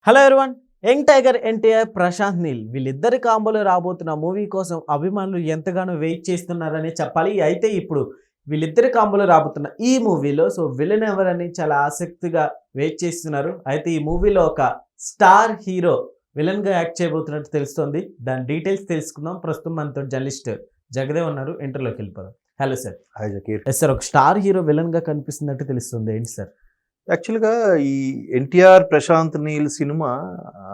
Hello everyone. Young tiger NTR, Prashanth Neel వీళ్ళిద్దరి కాంబోలో రాబోతున్న మూవీ కోసం అభిమానులు ఎంతగానో వెయిట్ చేస్తున్నారని చెప్పాలి. అయితే ఇప్పుడు వీళ్ళిద్దరి కాంబోలో రాబోతున్న ఈ మూవీలో విలన్ ఎవరని చాలా ఆసక్తిగా వెయిట్ చేస్తున్నారు. అయితే ఈ మూవీలో ఒక స్టార్ హీరో విలన్ గా యాక్ట్ చేయబోతున్నట్టు తెలుస్తోంది. దాని డీటెయిల్స్ తెలుసుకుందాం. ప్రస్తుతం మనతో జర్నలిస్ట్ జగదేవ్ ఉన్నారు. ఇంటర్లోకి వెళ్ళిపోదాం. Hello sir. Hi Zakir. Yes sir, ఒక స్టార్ హీరో విలన్ గా కనిపిస్తున్నట్టు తెలుస్తుంది. ఏంటి సార్? యాక్చువల్గా ఈ ఎన్టీఆర్ ప్రశాంత్ నీల్ సినిమా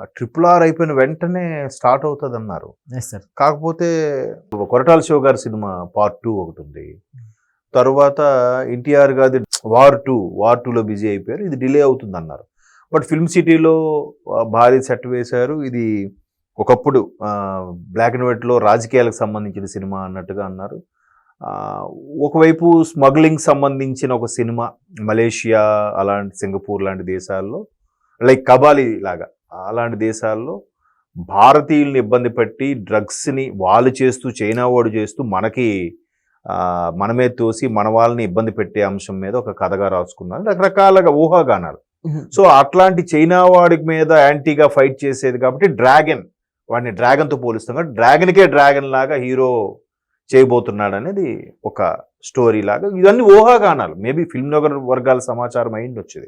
RRR అయిపోయిన వెంటనే స్టార్ట్ అవుతుంది అన్నారు. Yes sir. కాకపోతే కొరటాల శివ గారి సినిమా పార్ట్ 2 ఒకటి ఉంది. తర్వాత ఎన్టీఆర్ గారి వార్ 2లో బిజీ అయిపోయారు. ఇది డిలే అవుతుంది అన్నారు. బట్ ఫిల్మ్ సిటీలో భారీ సెట్ వేశారు. ఇది ఒకప్పుడు బ్లాక్ అండ్ వైట్లో రాజకీయాలకు సంబంధించిన సినిమా అన్నట్టుగా అన్నారు. ఒకవైపు స్మగ్లింగ్ సంబంధించిన ఒక సినిమా మలేషియా అలాంటి సింగపూర్ లాంటి దేశాల్లో, లైక్ కబాలి లాగా అలాంటి దేశాల్లో భారతీయుల్ని ఇబ్బంది పెట్టి డ్రగ్స్ని వాళ్ళు చేస్తూ చైనా వాడు చేస్తూ మనమే తోసి మన వాళ్ళని ఇబ్బంది పెట్టే అంశం మీద ఒక కథగా రాసుకున్నారు. రకరకాలుగా ఊహాగానాలు. సో అట్లాంటి చైనా వాడి మీద యాంటీగా ఫైట్ చేసేది కాబట్టి వాడిని డ్రాగన్తో పోలుస్తాం కాబట్టి డ్రాగన్ లాగా హీరో చేయబోతున్నాడు అనేది ఒక స్టోరీ లాగా. ఇవన్నీ ఊహాగానాలు. మేబీ ఫిల్మ్ నగర్ వర్గాల సమాచారం అయింది వచ్చేది.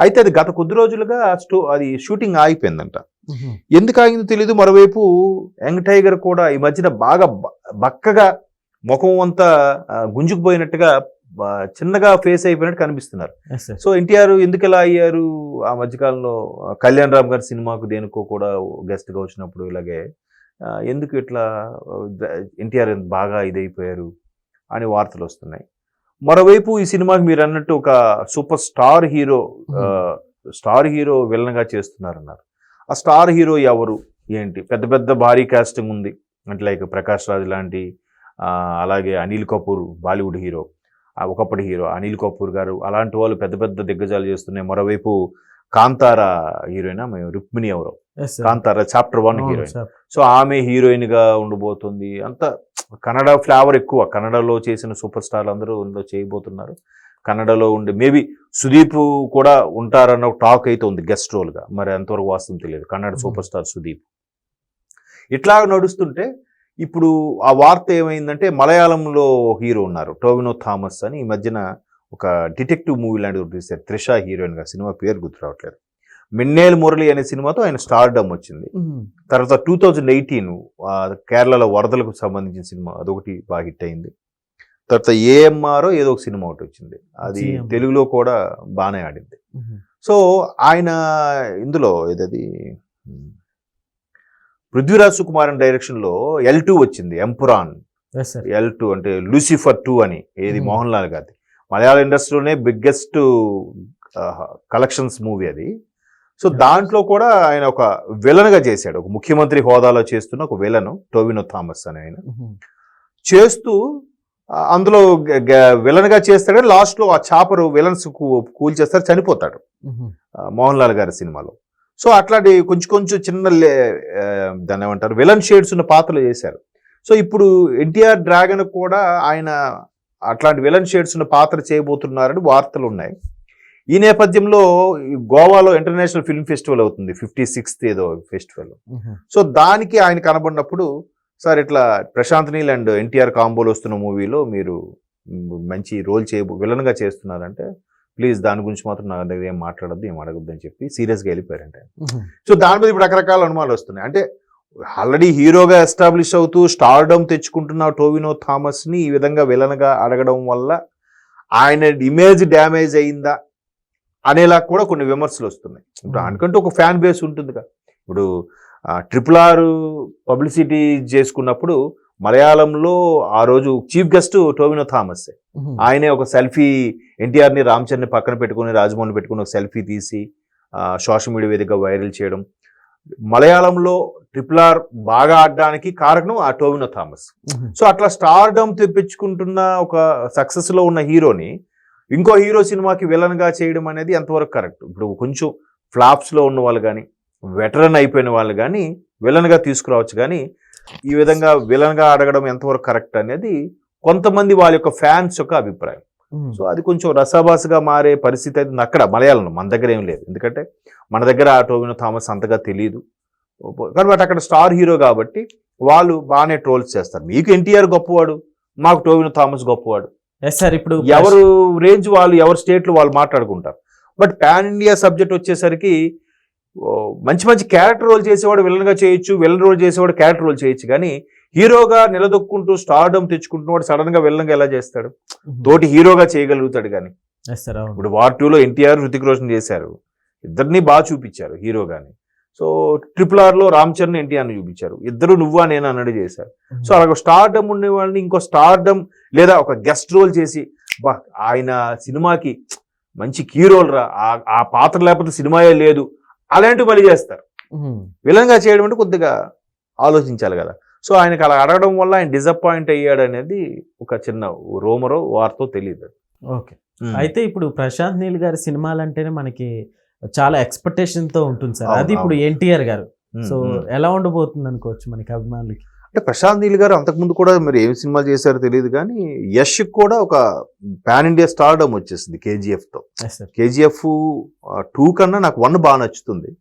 అయితే అది గత కొద్ది రోజులుగా అది షూటింగ్ ఆగిపోయిందంట. ఎందుకు ఆగిందో తెలీదు. మరోవైపు యంగ్ టైగర్ కూడా ఈ మధ్యన బాగా బక్కగా ముఖం అంతా గుంజుకుపోయినట్టుగా చిన్నగా ఫేస్ అయిపోయినట్టు కనిపిస్తున్నారు. సో ఎన్టీఆర్ ఎందుకు ఎలా అయ్యారు? ఆ మధ్యకాలంలో కళ్యాణ్ రామ్ గారి సినిమాకు దేనికో కూడా గెస్ట్గా వచ్చినప్పుడు ఇలాగే ఎందుకు ఇట్లా ఎన్టీఆర్ బాగా ఇదైపోయారు అని వార్తలు వస్తున్నాయి. మరోవైపు ఈ సినిమాకి మీరు అన్నట్టు ఒక సూపర్ స్టార్ హీరో విలన్గా చేస్తున్నారన్నారు. ఆ స్టార్ హీరో ఎవరు ఏంటి? పెద్ద పెద్ద భారీ కాస్టింగ్ ఉంది. అంటే లైక్ ప్రకాష్ రాజ్ లాంటి, అలాగే అనిల్ కపూర్ బాలీవుడ్ హీరో, ఒకప్పటి హీరో అనిల్ కపూర్ గారు, అలాంటి వాళ్ళు పెద్ద పెద్ద దిగ్గజాలు చేస్తున్నాయి. మరోవైపు కాంతారా హీరోయిన్ రుక్మిణి ఎవరో, కాంతారా చాప్టర్ 1 హీరోయిన్. సో ఆమె హీరోయిన్ గా ఉండబోతుంది. అంత కన్నడ ఫ్లేవర్ ఎక్కువ. కన్నడలో చేసిన సూపర్ స్టార్లు అందరూ ఇందులో చేయబోతున్నారు. కన్నడలో ఉండి మేబీ సుదీప్ కూడా ఉంటారన్న టాక్ అయితే ఉంది గెస్ట్ రోల్ గా. మరి ఎంతవరకు వాస్తవం తెలియదు. Kannada super star Sudeep. ఇట్లా నడుస్తుంటే ఇప్పుడు ఆ వార్త ఏమైందంటే మలయాళంలో హీరో ఉన్నారు టోవినో థామస్ అని. ఈ మధ్యన ఒక డిటెక్టివ్ మూవీ లాంటిది తీశారు త్రిష హీరోయిన్ గా. సినిమా పేరు గుర్తు రావట్లేదు. మిన్నేల్ మురళి అనే సినిమాతో ఆయన స్టార్డమ్ వచ్చింది. తర్వాత 2018 కేరళలో వరదలకు సంబంధించిన సినిమా అదొకటి బాగా హిట్ అయింది. తర్వాత AMR ఏదో ఒక సినిమా ఒకటి వచ్చింది. అది తెలుగులో కూడా బాగానే ఆడింది. సో ఆయన ఇందులో ఏదది పృథ్వీరాజ్ సుకుమారన్ డైరెక్షన్లో L2 వచ్చింది. ఎంపురాన్ L2 అంటే లూసిఫర్ 2 అని. ఏది మోహన్ లాల్ గారి మలయాళ ఇండస్ట్రీలోనే బిగ్గెస్ట్ కలెక్షన్స్ మూవీ అది. సో దాంట్లో కూడా ఆయన ఒక విలన్గా చేశాడు. ఒక ముఖ్యమంత్రి హోదాలో చేస్తున్న ఒక విలను టోవినో థామస్ అని ఆయన చేస్తూ అందులో విలన్గా చేస్తాడు. లాస్ట్లో ఆ చాపరు విలన్స్ కూల్ చేస్తారు, చనిపోతాడు మోహన్ లాల్ గారి సినిమాలో. సో అట్లాంటి కొంచెం చిన్న దాన్ని ఏమంటారు విలన్ షేడ్స్ ఉన్న పాత్రలు చేశారు. సో ఇప్పుడు ఎన్టీఆర్ డ్రాగన్ కూడా ఆయన అట్లాంటి విలన్ షేడ్స్ ఉన్న పాత్ర చేయబోతున్నారని వార్తలు ఉన్నాయి. ఈ నేపథ్యంలో గోవాలో ఇంటర్నేషనల్ ఫిల్మ్ ఫెస్టివల్ అవుతుంది, 56th ఏదో ఫెస్టివల్. సో దానికి ఆయన కనబడినప్పుడు, సార్ ఇట్లా ప్రశాంత్ నీల్ అండ్ ఎన్టీఆర్ కాంబోలు వస్తున్న మూవీలో మీరు మంచి రోల్ విలన్గా చేస్తున్నారంటే ప్లీజ్ దాని గురించి మాత్రం నా దగ్గర ఏం మాట్లాడద్దు, ఏం అడగద్దు అని చెప్పి సీరియస్గా వెళ్ళిపోయారంటే. సో దాని మీద ఇప్పుడు రకరకాల అనుమానాలు వస్తున్నాయి. అంటే ఆల్రెడీ హీరోగా ఎస్టాబ్లిష్ అవుతూ స్టార్డమ్ తెచ్చుకుంటున్న టోవినో థామస్ని ఈ విధంగా విలన్గా అడగడం వల్ల ఆయన ఇమేజ్ డ్యామేజ్ అయిందా అనేలా కూడా కొన్ని విమర్శలు వస్తున్నాయి. ఇప్పుడు అనుకంటూ ఒక ఫ్యాన్ బేస్ ఉంటుందిగా. ఇప్పుడు RRR పబ్లిసిటీ చేసుకున్నప్పుడు మలయాళంలో ఆ రోజు చీఫ్ గెస్ట్ టోవినో థామస్. ఆయనే ఒక సెల్ఫీ ఎన్టీఆర్ని రామ్ చరణ్ని పక్కన పెట్టుకుని రాజమౌళిని పెట్టుకుని ఒక సెల్ఫీ తీసి సోషల్ మీడియా వేదికగా వైరల్ చేయడం. మలయాళంలో RRR బాగా ఆడడానికి కారణం ఆ టోవినో థామస్. సో అట్లా స్టార్డమ్ తెప్పించుకుంటున్న ఒక సక్సెస్లో ఉన్న హీరోని ఇంకో హీరో సినిమాకి విలన్గా చేయడం అనేది ఎంతవరకు కరెక్ట్? ఇప్పుడు కొంచెం ఫ్లాప్స్లో ఉన్న వాళ్ళు కానీ వెటరన్ అయిపోయిన వాళ్ళు కానీ విలన్గా తీసుకురావచ్చు, కానీ ఈ విధంగా విలన్గా అడగడం ఎంతవరకు కరెక్ట్ అనేది కొంతమంది వాళ్ళ యొక్క ఫ్యాన్స్ యొక్క అభిప్రాయం. సో అది కొంచెం రసాభాసగా మారే పరిస్థితి అయితే ఉంది అక్కడ మలయాళంలో. మన దగ్గర ఏం లేదు, ఎందుకంటే మన దగ్గర టోవినో థామస్ అంతగా తెలియదు కాబట్టి అక్కడ స్టార్ హీరో కాబట్టి వాళ్ళు బాగానే ట్రోల్స్ చేస్తారు. మీకు ఎన్టీఆర్ గొప్పవాడు, మాకు టోవినో థామస్ గొప్పవాడు. ఎస్ సార్, ఇప్పుడు ఎవరు రేంజ్ వాళ్ళు, ఎవరి స్టేట్లు వాళ్ళు మాట్లాడుకుంటారు. బట్ పాన్ ఇండియా సబ్జెక్ట్ వచ్చేసరికి మంచి మంచి క్యారెక్టర్ రోల్ చేసేవాడు విలన్ గా చేయొచ్చు, విలన్ రోల్ చేసేవాడు క్యారెక్టర్ రోల్ చేయొచ్చు, కానీ హీరోగా నిలదొక్కుంటూ స్టార్డమ్ తెచ్చుకుంటున్నవాడు సడన్ గా విలన్ గా ఎలా చేస్తాడు? తోటి హీరోగా చేయగలుగుతాడు. కానీ ఇప్పుడు వార్ 2లో ఎన్టీఆర్ హృతిక్ రోషన్ చేశారు, ఇద్దరిని బాగా చూపించారు హీరోగాని. సో RRR లో రామ్ చరణ్ ఎన్టీఆర్ని చూపించారు, ఇద్దరు నువ్వా నేను అన్నట్టు చేశారు. సో అలాగ స్టార్డమ్ ఉండే వాళ్ళని ఇంకో స్టార్డమ్ లేదా ఒక గెస్ట్ రోల్ చేసి బా ఆయన సినిమాకి మంచి కీ రోల్ రా, ఆ పాత్ర లేకపోతే సినిమాయే లేదు అలాంటివి మళ్ళీ చేస్తారు. విలన్ గా చేయడం అంటే కొద్దిగా ఆలోచించాలి కదా. సో ఆయనకు అలా అడగడం వల్ల ఆయన డిసప్పాయింట్ అయ్యాడు అనేది ఒక చిన్న రోమరో వార్తో తెలియదు. ఓకే, అయితే ఇప్పుడు ప్రశాంత్ నీల్ గారి సినిమాలు అంటేనే మనకి చాలా ఎక్స్పెక్టేషన్ తో ఉంటుంది సార్. అది ఇప్పుడు ఎన్టీఆర్ గారు, సో ఎలా ఉండబోతుంది అనుకోవచ్చు మనకి అభిమానులకి? అంటే ప్రశాంత్ నీల్ గారు అంతకుముందు కూడా మరి ఏం సినిమాలు చేశారో తెలియదు, కానీ యష్ కూడా ఒక పాన్ ఇండియా స్టార్డమ్ వచ్చేసింది KGF తో. KGF 2 కన్నా నాకు 1 బాగా నచ్చుతుంది.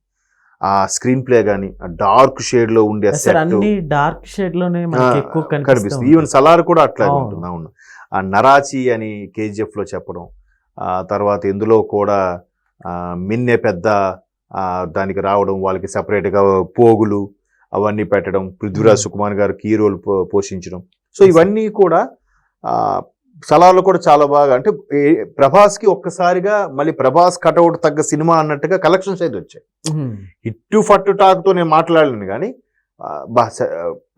ఆ స్క్రీన్ ప్లే గానీ, ఆ డార్క్ షేడ్ లో ఉండే అన్ని డార్క్ షేడ్ లోనే ఎక్కువ కనిపిస్తుంది. ఈవెన్ సలార్ కూడా అట్లాగే ఉంటుంది. అవును, ఆ నరాచి అని KGF లో చెప్పడం, తర్వాత ఇందులో కూడా మిన్నె పెద్ద దానికి రావడం, వాళ్ళకి separate గా పోగులు అవన్నీ పెట్టడం, పృథ్వీరాజ్ సుకుమార్ గారు కీ రోల్ పోషించడం. సో ఇవన్నీ కూడా సలార్లో కూడా చాలా బాగా, అంటే ప్రభాస్కి ఒక్కసారిగా మళ్ళీ ప్రభాస్ కటౌట్ తగ్గ సినిమా అన్నట్టుగా కలెక్షన్స్ అయితే వచ్చాయి. హిట్టు ఫట్టు టాక్తో నేను మాట్లాడలేను, కానీ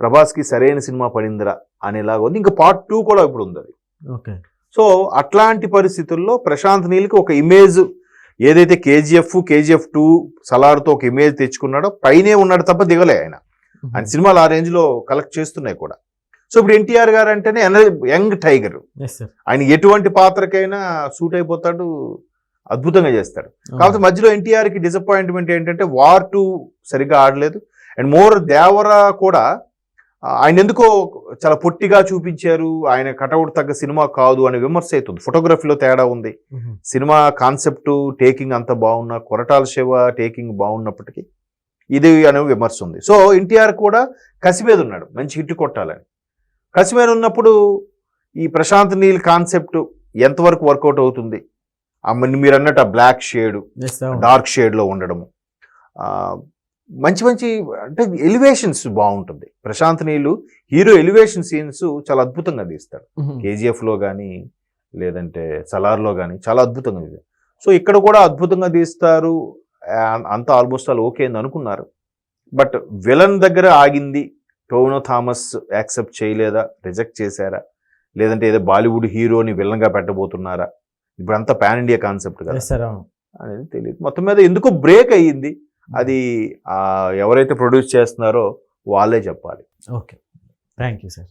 ప్రభాస్కి సరైన సినిమా పడిందిరా అనేలాగా ఉంది. ఇంకా Part 2 కూడా ఇప్పుడు ఉంది అది. సో అట్లాంటి పరిస్థితుల్లో ప్రశాంత్ నీల్కి ఒక ఇమేజ్ ఏదైతే KGF 2 సలార్తో ఒక ఇమేజ్ తెచ్చుకున్నాడో పైనే ఉన్నాడు తప్ప దిగలే ఆయన. ఆయన సినిమాలు ఆ రేంజ్ లో కలెక్ట్ చేస్తున్నాయి కూడా. సో ఇప్పుడు ఎన్టీఆర్ గారు అంటేనే యంగ్ టైగర్, ఆయన ఎటువంటి పాత్రకైనా సూట్ అయిపోతాడు, అద్భుతంగా చేస్తాడు. కాకపోతే మధ్యలో ఎన్టీఆర్ కి డిసప్పాయింట్మెంట్ ఏంటంటే వార్ 2 సరిగ్గా ఆడలేదు. అండ్ మోర్ దేవరా కూడా ఆయన ఎందుకో చాలా పొట్టిగా చూపించారు, ఆయన కటౌట్ తగ్గ సినిమా కాదు అనే విమర్శ అవుతుంది. ఫోటోగ్రఫీలో తేడా ఉంది, సినిమా కాన్సెప్ట్ టేకింగ్ అంత బాగున్నా, కొరటాల శివ టేకింగ్ బాగున్నప్పటికీ ఇది అనే విమర్శ ఉంది. సో ఎన్టీఆర్ కూడా కసి మీద ఉన్నాడు, మంచి హిట్ కొట్టాలని. కసి మీద ఉన్నప్పుడు ఈ ప్రశాంత్ నీల్ కాన్సెప్ట్ ఎంతవరకు వర్కౌట్ అవుతుంది? మీరు అన్నట్టు ఆ బ్లాక్ షేడ్ డార్క్ షేడ్ లో ఉండడము, మంచి మంచి అంటే ఎలివేషన్స్ బాగుంటుంది. ప్రశాంత్ నీలు హీరో ఎలివేషన్ సీన్స్ చాలా అద్భుతంగా తీస్తాడు. KGF లో కానీ లేదంటే సలార్లో కానీ చాలా అద్భుతంగా తీస్తారు. సో ఇక్కడ కూడా అద్భుతంగా తీస్తారు. అంతా ఆల్మోస్ట్ ఆల్ ఓకే అని అనుకున్నారు. బట్ విలన్ దగ్గర ఆగింది. టోవినో థామస్ యాక్సెప్ట్ చేయలేదా, రిజెక్ట్ చేశారా, లేదంటే ఏదో బాలీవుడ్ హీరోని విలన్ గా పెట్టబోతున్నారా? ఇప్పుడు అంతా పాన్ ఇండియా కాన్సెప్ట్ కదా అనేది తెలియదు. మొత్తం మీద ఎందుకో బ్రేక్ అయ్యింది. అది ఎవరైతే ప్రొడ్యూస్ చేస్తున్నారో వాళ్ళే చెప్పాలి. Okay, thank you sir.